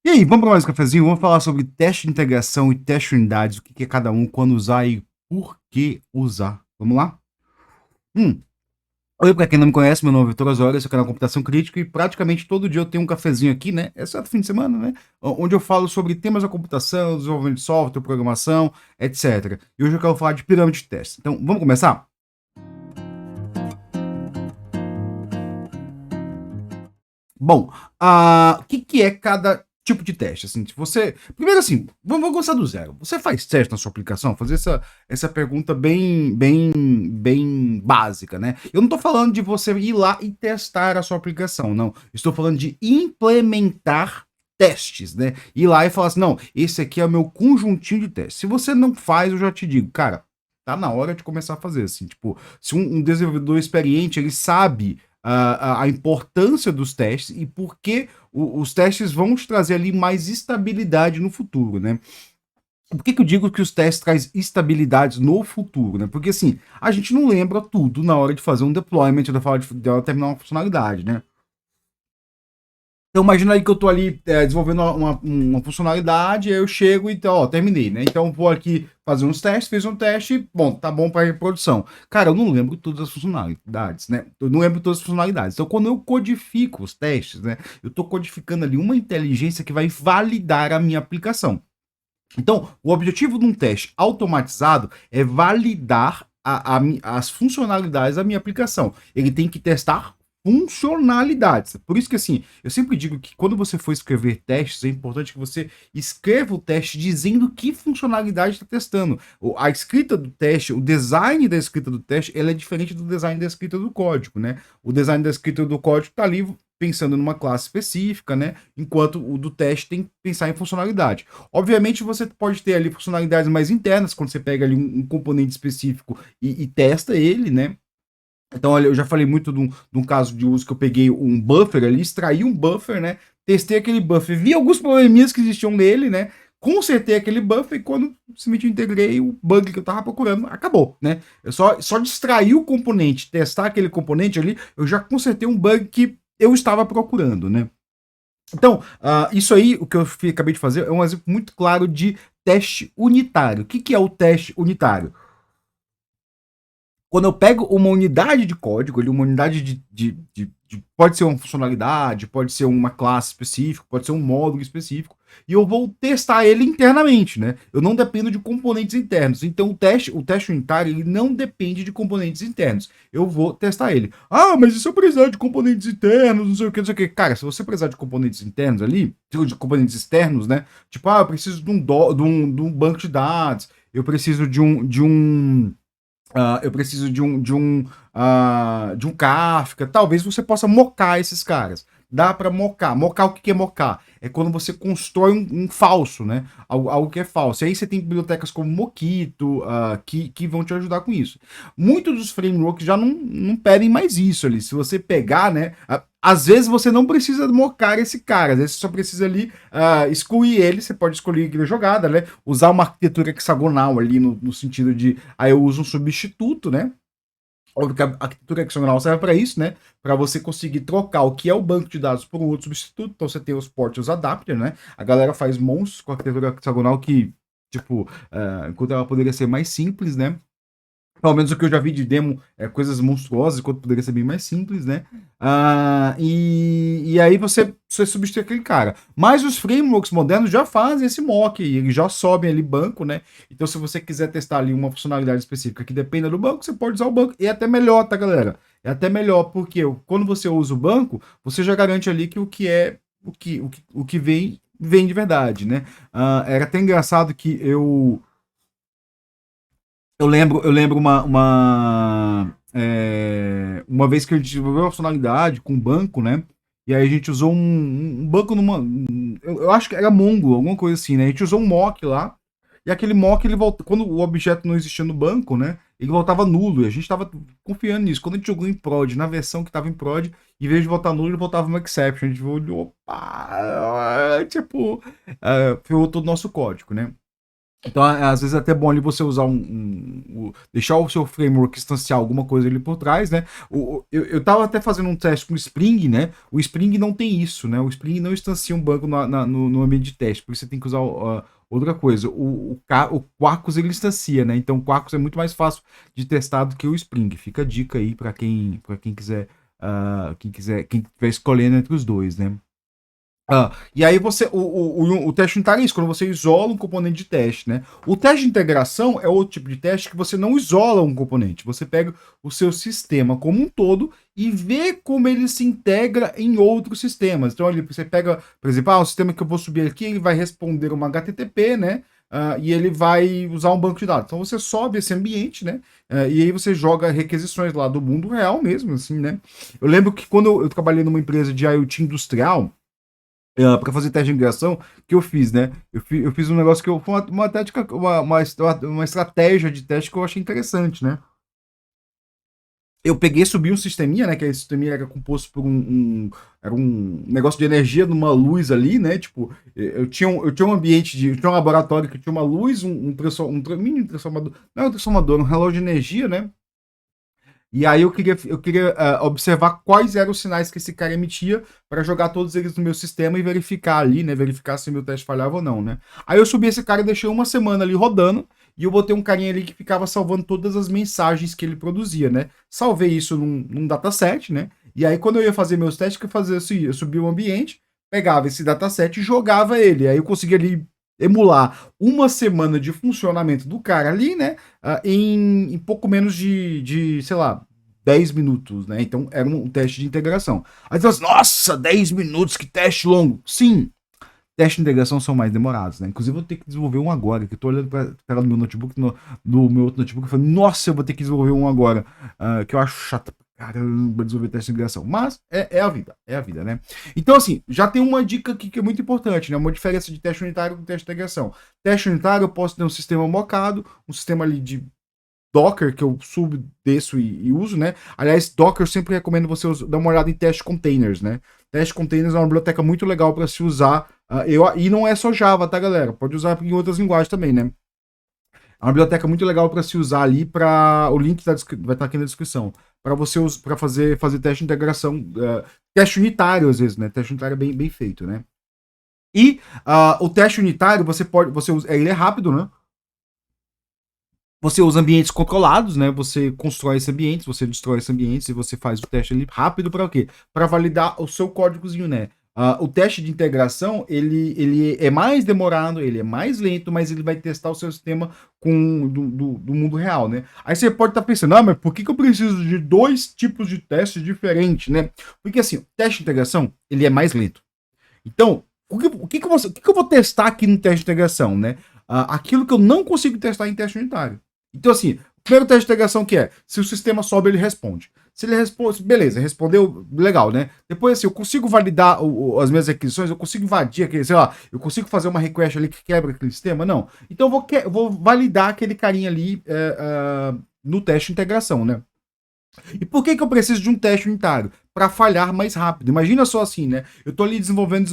E aí, vamos para mais um cafezinho? Vamos falar sobre teste de integração e teste de unidades, o que é cada um, quando usar e por que usar. Vamos lá? Hum. Oi, para quem não me conhece, meu nome é Vitor Osório, esse é o canal Computação Crítica e praticamente todo dia eu tenho um cafezinho aqui, né? Exceto fim de semana, né? Onde eu falo sobre temas da computação, desenvolvimento de software, programação, etc. E hoje eu quero falar de pirâmide de testes. Então, vamos começar? Bom, o que é cada tipo de teste? Assim, se você. Primeiro, assim, vamos começar do zero. Você faz teste na sua aplicação? Fazer essa pergunta bem básica, né? Eu não estou falando de você ir lá e testar a sua aplicação, não. Estou falando de implementar testes, né? Ir lá e falar assim: não, esse aqui é o meu conjuntinho de testes. Se você não faz, eu já te digo, cara, tá na hora de começar a fazer, assim, tipo, se um desenvolvedor experiente, ele sabe a importância dos testes e por que os testes vão te trazer ali mais estabilidade no futuro, né? Por que eu digo que os testes trazem estabilidade no futuro, né? Porque assim, a gente não lembra tudo na hora de fazer um deployment ou de terminar uma funcionalidade, né? Então imagina aí que eu tô ali desenvolvendo uma funcionalidade, aí eu chego e ó, terminei, né? Então vou aqui fazer uns testes, fiz um teste, bom, tá bom para reprodução. Cara, eu não lembro todas as funcionalidades, né? Eu não lembro todas as funcionalidades. Então quando eu codifico os testes, né? Eu tô codificando ali uma inteligência que vai validar a minha aplicação. Então, o objetivo de um teste automatizado é validar as funcionalidades da minha aplicação. Ele tem que testar funcionalidades. Por isso que, assim, eu sempre digo que quando você for escrever testes, é importante que você escreva o teste dizendo que funcionalidade está testando. A escrita do teste, o design da escrita do teste, ela é diferente do design da escrita do código, né? O design da escrita do código está ali pensando numa classe específica, né? Enquanto o do teste tem que pensar em funcionalidade. Obviamente, você pode ter ali funcionalidades mais internas, quando você pega ali um componente específico e testa ele, né? Então, olha, eu já falei muito de um caso de uso que eu peguei um buffer ali, extraí um buffer, né? Testei aquele buffer, vi alguns probleminhas que existiam nele, né? Consertei aquele buffer e quando simplesmente integrei o bug que eu tava procurando, acabou, né? Eu só de extrair o componente, testar aquele componente ali, eu já consertei um bug que eu estava procurando, né? Então, isso aí, o que eu acabei de fazer, é um exemplo muito claro de teste unitário. O que é o teste unitário? Quando eu pego uma unidade de código, uma unidade pode ser uma funcionalidade, pode ser uma classe específica, pode ser um módulo específico, e eu vou testar ele internamente, né? Eu não dependo de componentes internos. Então o teste unitário, ele não depende de componentes internos. Eu vou testar ele. Ah, mas e se eu precisar de componentes internos, não sei o que, não sei o que. Cara, se você precisar de componentes internos ali, de componentes externos, né? Tipo, eu preciso de um banco de dados, eu preciso eu preciso de um Kafka. Talvez você possa mocar esses caras. Dá para mocar. Mocar, o que é mocar? É quando você constrói um falso, né? Algo que é falso. E aí você tem bibliotecas como Mockito, que vão te ajudar com isso. Muitos dos frameworks já não pedem mais isso ali. Se você pegar, né? Às vezes você não precisa mocar esse cara, às vezes você só precisa ali excluir ele, você pode escolher aquela jogada, né? Usar uma arquitetura hexagonal ali no sentido de, aí eu uso um substituto, né? Óbvio que a arquitetura hexagonal serve para isso, né? Para você conseguir trocar o que é o banco de dados por um outro substituto. Então você tem os ports e os adapters, né? A galera faz monstros com a arquitetura hexagonal que, tipo, enquanto ela poderia ser mais simples, né? Pelo menos o que eu já vi de demo é coisas monstruosas, enquanto poderia ser bem mais simples, né? E aí você substitui aquele cara. Mas os frameworks modernos já fazem esse mock, eles já sobem ali banco, né? Então, se você quiser testar ali uma funcionalidade específica que dependa do banco, você pode usar o banco. E é até melhor, tá, galera? É até melhor, porque quando você usa o banco, você já garante ali que o que vem de verdade, né? Era até engraçado que eu lembro uma vez que a gente desenvolveu uma funcionalidade com um banco, né? E aí a gente usou um banco eu acho que era Mongo, alguma coisa assim, né? A gente usou um mock lá, e aquele mock, ele volta, quando o objeto não existia no banco, né? Ele voltava nulo, e a gente estava confiando nisso. Quando a gente jogou em prod, na versão que estava em prod, em vez de voltar nulo, ele voltava uma exception. A gente olhou, opa, tipo, ferrou todo o nosso código, né? Então, às vezes é até bom ali você usar deixar o seu framework instanciar alguma coisa ali por trás, né? Eu tava até fazendo um teste com o Spring, né? O Spring não tem isso, né? O Spring não instancia um banco no ambiente de teste, por isso você tem que usar outra coisa. O Quarkus ele instancia, né? Então o Quarkus é muito mais fácil de testar do que o Spring. Fica a dica aí para quem quiser, quem estiver escolhendo entre os dois, né? E aí o teste unitário é isso, quando você isola um componente de teste, né? O teste de integração é outro tipo de teste que você não isola um componente, você pega o seu sistema como um todo e vê como ele se integra em outros sistemas. Então ali você pega, por exemplo, o sistema que eu vou subir aqui, ele vai responder uma HTTP, né? E ele vai usar um banco de dados. Então você sobe esse ambiente, né? E aí você joga requisições lá do mundo real mesmo, assim, né? Eu lembro que quando eu trabalhei numa empresa de IoT industrial, para fazer teste de integração, que eu fiz, né? Eu fiz um negócio que foi uma tática, uma estratégia de teste que eu achei interessante, né? Eu peguei, subi um sisteminha, né? Que esse sisteminha era composto por era um negócio de energia numa luz ali, né? Tipo, eu tinha um ambiente eu tinha um laboratório que tinha uma luz, mini transformador, não é um transformador, um relógio de energia, né? E aí eu queria observar quais eram os sinais que esse cara emitia para jogar todos eles no meu sistema e verificar ali, né? Verificar se meu teste falhava ou não, né? Aí eu subi esse cara e deixei uma semana ali rodando e eu botei um carinha ali que ficava salvando todas as mensagens que ele produzia, né? Salvei isso num dataset, né? E aí quando eu ia fazer meus testes, que eu fazia assim, eu subia o ambiente, pegava esse dataset e jogava ele. Aí eu conseguia ali emular uma semana de funcionamento do cara ali, né? Em pouco menos sei lá, 10 minutos, né? Então era um teste de integração. Aí você fala assim, nossa, 10 minutos, que teste longo. Sim, testes de integração são mais demorados, né? Inclusive eu vou ter que desenvolver um agora, que eu tô olhando para tela do meu notebook, no meu outro notebook, e falei, nossa, eu vou ter que desenvolver um agora, que eu acho chato pra caramba desenvolver teste de integração. Mas é a vida, né? Então, assim, já tem uma dica aqui que é muito importante, né? Uma diferença de teste unitário com teste de integração. Teste unitário, eu posso ter um sistema mocado, um sistema ali de Docker, que eu subo, desço e uso, né? Aliás, Docker eu sempre recomendo você dar uma olhada em teste containers, né? Teste containers é uma biblioteca muito legal para se usar. E não é só Java, tá, galera? Pode usar em outras linguagens também, né? É uma biblioteca muito legal para se usar ali. O link vai estar aqui na descrição. Para você para fazer teste de integração, teste unitário às vezes, né? Teste unitário é bem feito, né? E o teste unitário ele é rápido, né? Você usa ambientes controlados, né? Você constrói esses ambientes, você destrói esses ambientes e você faz o teste ali rápido para o quê? Para validar o seu códigozinho, né? O teste de integração, ele é mais demorado, ele é mais lento, mas ele vai testar o seu sistema do mundo real, né? Aí você pode estar pensando, mas por que eu preciso de dois tipos de testes diferentes, né? Porque assim, o teste de integração, ele é mais lento. Então, o que eu vou testar aqui no teste de integração, né? Aquilo que eu não consigo testar em teste unitário. Então, assim, o primeiro teste de integração que é, se o sistema sobe, ele responde. Se ele responde, beleza, respondeu, legal, né? Depois, assim, eu consigo validar as minhas requisições, eu consigo invadir aquele, sei lá, eu consigo fazer uma request ali que quebra aquele sistema? Não. Então, eu vou validar aquele carinha ali no teste de integração, né? E por que eu preciso de um teste unitário? Para falhar mais rápido. Imagina só assim, né? Eu tô ali desenvolvendo,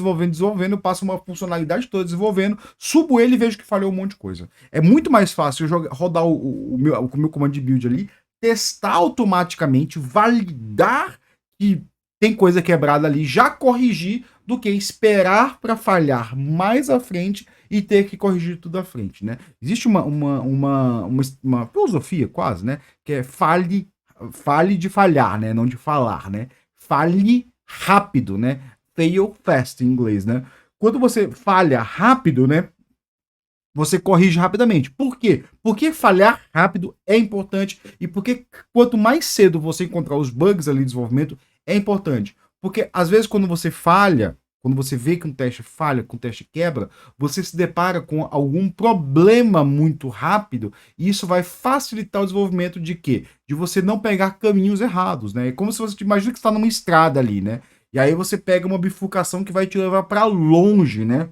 eu passo uma funcionalidade toda desenvolvendo, subo ele e vejo que falhou um monte de coisa. É muito mais fácil eu rodar o meu comando de build ali, testar automaticamente, validar que tem coisa quebrada ali, já corrigir, do que esperar para falhar mais à frente e ter que corrigir tudo à frente, né? Existe uma filosofia quase, né? Que é fale de falhar, né? Não de falar, né? Fale rápido, né? Fail fast em inglês, né? Quando você falha rápido, né? Você corrige rapidamente. Por quê? Porque falhar rápido é importante e porque quanto mais cedo você encontrar os bugs ali de desenvolvimento, é importante. Porque às vezes quando você falha, quando você vê que um teste falha, que um teste quebra, você se depara com algum problema muito rápido e isso vai facilitar o desenvolvimento de quê? De você não pegar caminhos errados, né? É como se você imagina que está numa estrada ali, né? E aí você pega uma bifurcação que vai te levar para longe, né?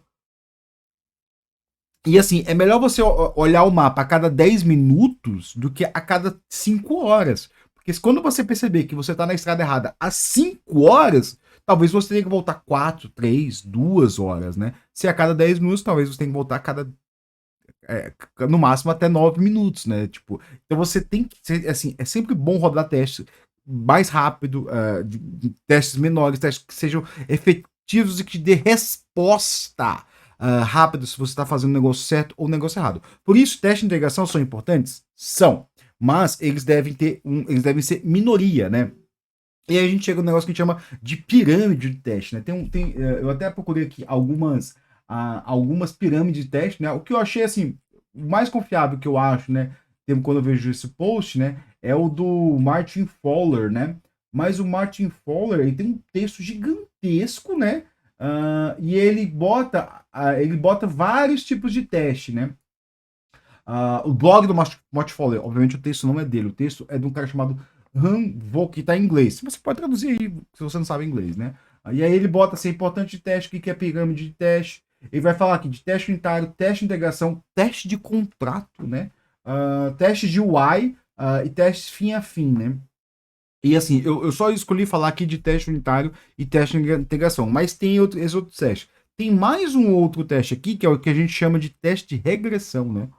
E assim, é melhor você olhar o mapa a cada 10 minutos do que a cada 5 horas. Porque quando você perceber que você está na estrada errada há 5 horas, talvez você tenha que voltar 4, 3, 2 horas, né? Se a cada 10 minutos, talvez você tenha que voltar no máximo até 9 minutos, né? Tipo, então você tem que ser, assim, é sempre bom rodar testes mais rápido, de testes menores, testes que sejam efetivos e que dê resposta rápido se você está fazendo o negócio certo ou o negócio errado. Por isso, testes de integração são importantes? São, mas eles devem ser minoria, né? E aí a gente chega no negócio que a gente chama de pirâmide de teste, né? Eu até procurei aqui algumas pirâmides de teste, né? O que eu achei, assim, o mais confiável que eu acho, né? Quando eu vejo esse post, né? É o do Martin Fowler, né? Mas o Martin Fowler, ele tem um texto gigantesco, né? E ele bota vários tipos de teste, né? O blog do Martin Fowler, obviamente o texto não é dele, o texto é de um cara chamado Han Vo, que tá em inglês. Você pode traduzir aí, se você não sabe inglês, né? E aí ele bota assim, importante de teste, o que é pirâmide de teste. Ele vai falar aqui de teste unitário, teste de integração, teste de contrato, né? Teste de UI e testes fim a fim, né? E assim, eu só escolhi falar aqui de teste unitário e teste de integração, mas tem esses outros testes. Tem mais um outro teste aqui, que é o que a gente chama de teste de regressão, né?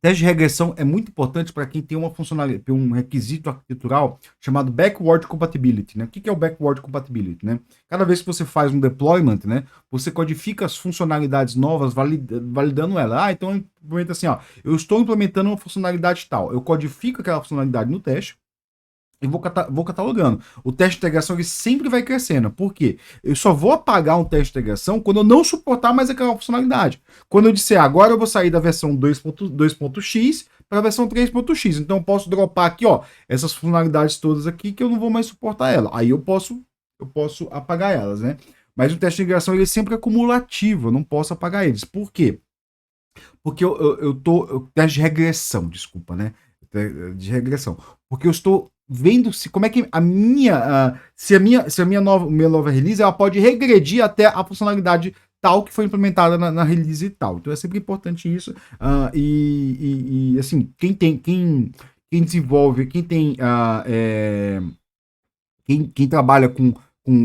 Teste de regressão é muito importante para quem tem uma funcionalidade, um requisito arquitetural chamado backward compatibility, né? O que é o backward compatibility, né? Cada vez que você faz um deployment, né, você codifica as funcionalidades novas, validando ela. Então implementa assim, ó, eu estou implementando uma funcionalidade tal, eu codifico aquela funcionalidade no teste e vou catalogando. O teste de integração ele sempre vai crescendo. Por quê? Eu só vou apagar um teste de integração quando eu não suportar mais aquela funcionalidade. Quando eu disser, agora eu vou sair da versão 2.x para a versão 3.x. Então eu posso dropar aqui, ó, essas funcionalidades todas aqui que eu não vou mais suportar ela. Aí eu posso apagar elas, né? Mas o teste de integração ele sempre é cumulativo, eu não posso apagar eles. Por quê? Porque teste de regressão, desculpa, né? De regressão. Porque eu estou vendo se como é que se a minha nova release ela pode regredir até a funcionalidade tal que foi implementada na release tal. Então é sempre importante isso. Assim, quem desenvolve, quem trabalha com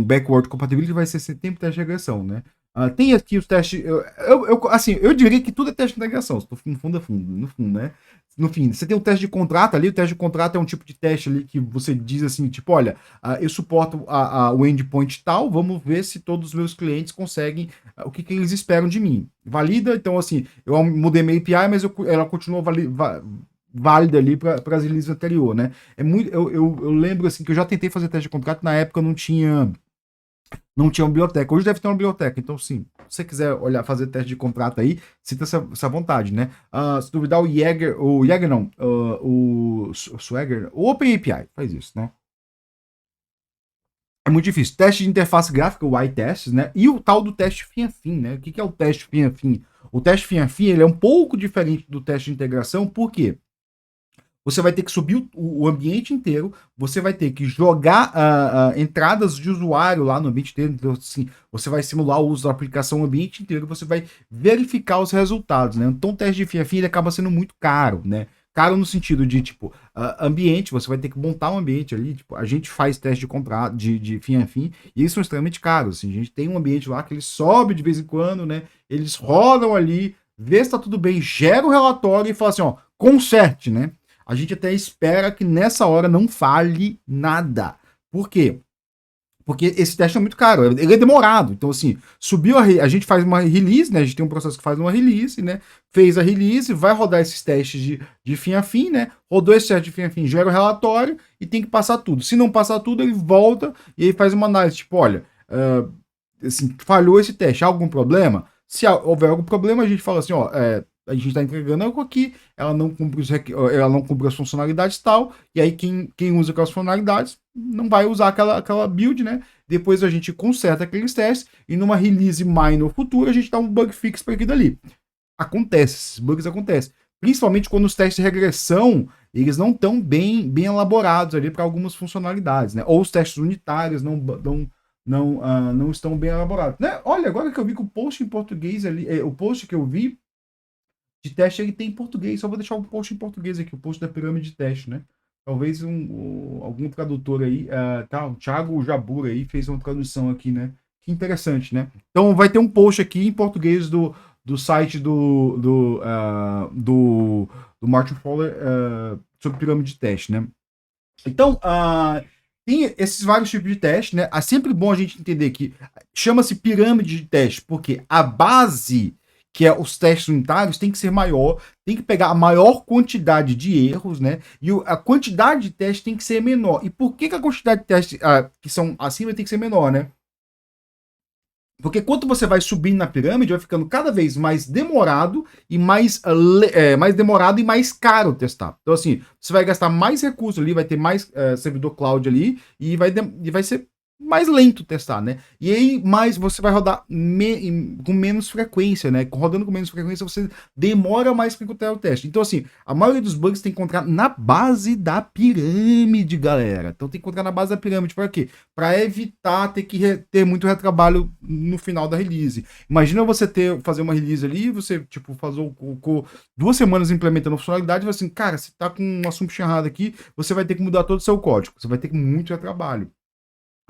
backward compatibility vai ser sempre teste de regressão, né? Tem aqui os testes. Assim, eu diria que tudo é teste de integração. No fundo, no fundo, né? No fim, você tem o teste de contrato ali. O teste de contrato é um tipo de teste ali que você diz assim: tipo, olha, eu suporto o endpoint tal, vamos ver se todos os meus clientes conseguem o que eles esperam de mim. Valida, então, assim, eu mudei minha API, mas ela continua válida ali para as releases anterior, né? Eu lembro assim que eu já tentei fazer teste de contrato, na época não tinha uma biblioteca. Hoje deve ter uma biblioteca. Então, sim, se você quiser olhar, fazer teste de contrato aí, sinta essa vontade, né? Se duvidar, o Jaeger não, o Swagger, o OpenAPI faz isso, né? É muito difícil. Teste de interface gráfica, o iTests, né? E o tal do teste fim a fim, né? O que é o teste fim a fim? O teste fim a fim, ele é um pouco diferente do teste de integração, por quê? Você vai ter que subir o ambiente inteiro, você vai ter que jogar entradas de usuário lá no ambiente inteiro. Então, assim, você vai simular o uso da aplicação no ambiente inteiro, você vai verificar os resultados, né? Então, o teste de fim a fim ele acaba sendo muito caro, né? Caro no sentido de, tipo, ambiente, você vai ter que montar um ambiente ali. Tipo, a gente faz teste de contrato de fim a fim, e eles são extremamente caros. Assim, a gente tem um ambiente lá que ele sobe de vez em quando, né? Eles rodam ali, vê se tá tudo bem, gera o relatório e fala assim, ó, conserte, né? A gente até espera que nessa hora não fale nada. Por quê? Porque esse teste é muito caro, ele é demorado. Então, assim, a gente faz uma release, né? A gente tem um processo que faz uma release, né? Fez a release, vai rodar esses testes de fim a fim, né? Rodou esse teste de fim a fim, gera o relatório e tem que passar tudo. Se não passar tudo, ele volta e aí faz uma análise, tipo, olha, assim, falhou esse teste, há algum problema? Se houver algum problema, a gente fala assim, ó, a gente está entregando algo aqui, ela não cumpre as funcionalidades tal, e aí quem usa aquelas funcionalidades não vai usar aquela build, né? Depois a gente conserta aqueles testes e numa release minor futura a gente dá um bug fix para aquilo dali. Acontece, esses bugs acontecem. Principalmente quando os testes de regressão, eles não estão bem elaborados ali para algumas funcionalidades, né? Ou os testes unitários não estão bem elaborados, né? Olha, agora que eu vi que o post em português ali, o post que eu vi de teste ele tem em português. Só vou deixar o post em português aqui, o post da pirâmide de teste, né? Talvez algum tradutor aí, o Thiago Jabur aí fez uma tradução aqui, né? Que interessante, né? Então vai ter um post aqui em português do site do Martin Fowler sobre pirâmide de teste, né? Então, tem esses vários tipos de teste, né? É sempre bom a gente entender que chama-se pirâmide de teste, porque a base, que é os testes unitários, tem que ser maior, tem que pegar a maior quantidade de erros, né? E a quantidade de testes tem que ser menor. E por que a quantidade de testes que são acima tem que ser menor, né? Porque quanto você vai subindo na pirâmide, vai ficando cada vez mais demorado e mais demorado e mais caro testar. Então, assim, você vai gastar mais recursos ali, vai ter mais servidor cloud ali e vai ser mais lento testar, né? E aí, mais você vai rodar com menos frequência, né? Rodando com menos frequência, você demora mais para encontrar o teste. Então, assim, a maioria dos bugs tem que encontrar na base da pirâmide, galera. Então, tem que encontrar na base da pirâmide. Para quê? Para evitar ter que ter muito retrabalho no final da release. Imagina você fazer uma release ali, você, tipo, com 2 semanas implementando a funcionalidade, e você assim, cara, você tá com um assumption errado aqui, você vai ter que mudar todo o seu código. Você vai ter muito retrabalho.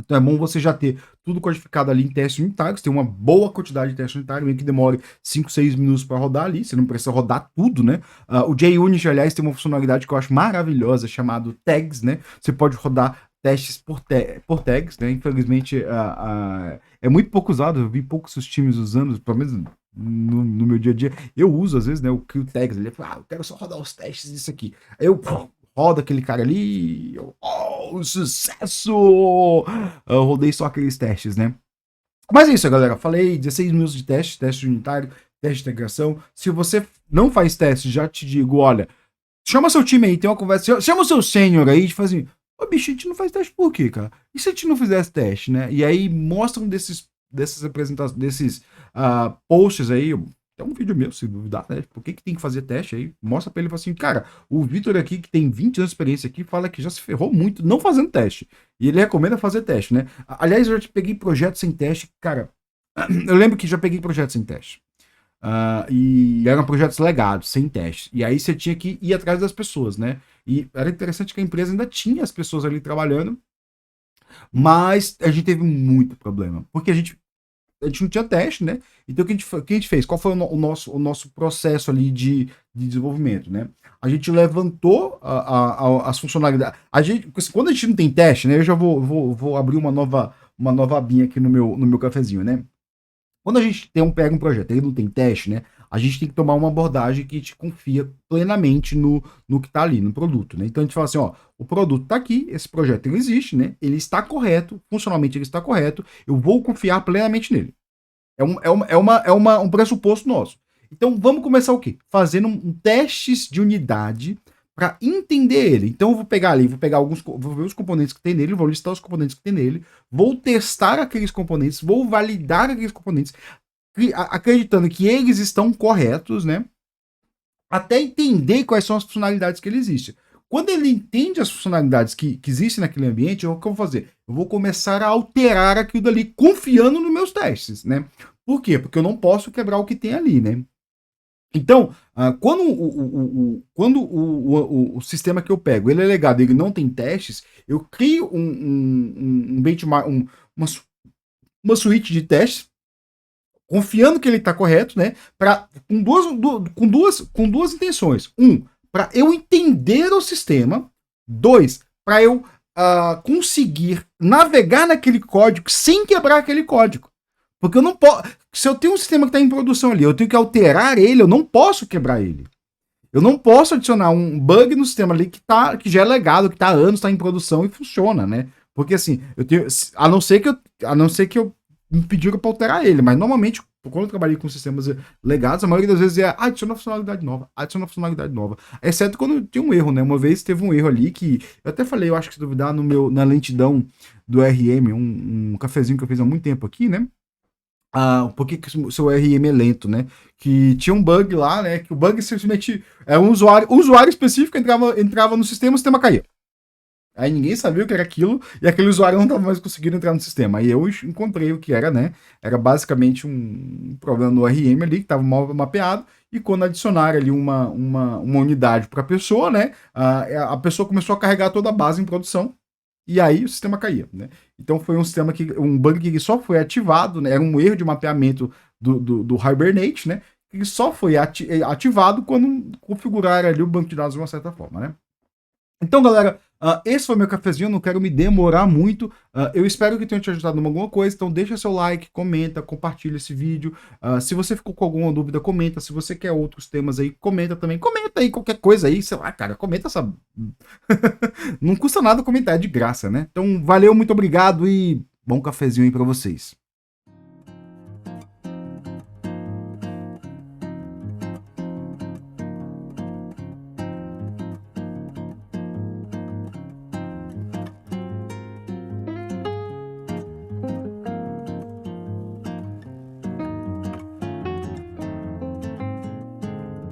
Então é bom você já ter tudo codificado ali em testes unitários, ter uma boa quantidade de testes unitários, mesmo que demore 5, 6 minutos para rodar ali, você não precisa rodar tudo, né? O JUnit, aliás, tem uma funcionalidade que eu acho maravilhosa, chamado tags, né? Você pode rodar testes por tags, né? Infelizmente, é muito pouco usado, eu vi poucos times usando, pelo menos no meu dia a dia. Eu uso, às vezes, né, o Kill Tags, ele fala, eu quero só rodar os testes disso aqui. Aí eu roda aquele cara ali, sucesso! Eu rodei só aqueles testes, né? Mas é isso, galera. Falei 16 minutos de teste unitário, teste de integração. Se você não faz teste, já te digo, olha, chama seu time aí, tem uma conversa, chama o seu sênior aí e faz assim, ô bicho, a gente não faz teste por quê, cara? E se a gente não fizesse teste, né? E aí mostra dessas apresentações, desses posts aí, tem um vídeo meu, se duvidar, né? Por que tem que fazer teste aí? Mostra pra ele e fala assim, cara, o Vitor aqui, que tem 20 anos de experiência aqui, fala que já se ferrou muito não fazendo teste. E ele recomenda fazer teste, né? Aliás, eu já peguei projetos sem teste, cara. Eu lembro que já peguei projetos sem teste. E eram projetos legados, sem teste. E aí você tinha que ir atrás das pessoas, né? E era interessante que a empresa ainda tinha as pessoas ali trabalhando, mas a gente teve muito problema. Porque a gente não tinha teste, né? Então, o que a gente fez? Qual foi o nosso processo ali de desenvolvimento, né? A gente levantou as funcionalidades. Quando a gente não tem teste, né? Eu já vou abrir uma nova abinha aqui no meu cafezinho, né? Quando a gente pega um projeto e não tem teste, né? A gente tem que tomar uma abordagem que a gente confia plenamente no que está ali, no produto, né? Então a gente fala assim, ó, o produto está aqui, esse projeto ele existe, né? Ele está correto, funcionalmente ele está correto, eu vou confiar plenamente nele. Um pressuposto nosso. Então vamos começar o quê? Fazendo testes de unidade para entender ele. Então eu vou pegar ali, vou ver os componentes que tem nele, vou listar os componentes que tem nele, vou testar aqueles componentes, vou validar aqueles componentes, acreditando que eles estão corretos, né? Até entender quais são as funcionalidades que ele existe. Quando ele entende as funcionalidades que existem naquele ambiente, o que eu vou fazer? Eu vou começar a alterar aquilo dali, confiando nos meus testes, né? Por quê? Porque eu não posso quebrar o que tem ali, né? Então, quando o sistema que eu pego ele é legado, ele não tem testes, eu crio um benchmark, uma suíte de testes, confiando que ele está correto, né? Com duas intenções. Para eu entender o sistema. 2, para eu conseguir navegar naquele código sem quebrar aquele código. Porque eu não posso. Se eu tenho um sistema que está em produção ali, eu tenho que alterar ele, eu não posso quebrar ele. Eu não posso adicionar um bug no sistema ali que já é legado, que está há anos, está em produção e funciona, né? Porque assim, eu tenho. A não ser que eu me pediram para alterar ele, mas normalmente, quando eu trabalhei com sistemas legados, a maioria das vezes é adiciona funcionalidade nova. Exceto quando tem um erro, né? Uma vez teve um erro ali que. Eu até falei, eu acho que se duvidar, na lentidão do RM, um cafezinho que eu fiz há muito tempo aqui, né? Por que o seu RM é lento, né? Que tinha um bug lá, né? Que o bug simplesmente é um usuário específico entrava no sistema, o sistema caía. Aí ninguém sabia o que era aquilo e aquele usuário não estava mais conseguindo entrar no sistema. Aí eu encontrei o que era, né? Era basicamente um problema no RM ali que estava mal mapeado e quando adicionaram ali uma unidade para a pessoa, né? A pessoa começou a carregar toda a base em produção e aí o sistema caía, né? Então foi um bug que só foi ativado, né? Era um erro de mapeamento do Hibernate, né? que só foi ativado quando configurar ali o banco de dados de uma certa forma, né? Então, galera, esse foi meu cafezinho, eu não quero me demorar muito. Eu espero que tenha te ajudado em alguma coisa. Então, deixa seu like, comenta, compartilha esse vídeo. Se você ficou com alguma dúvida, comenta. Se você quer outros temas aí, comenta também. Comenta aí qualquer coisa aí, sei lá, cara, comenta essa. Não custa nada comentar, é de graça, né? Então, valeu, muito obrigado e bom cafezinho aí pra vocês.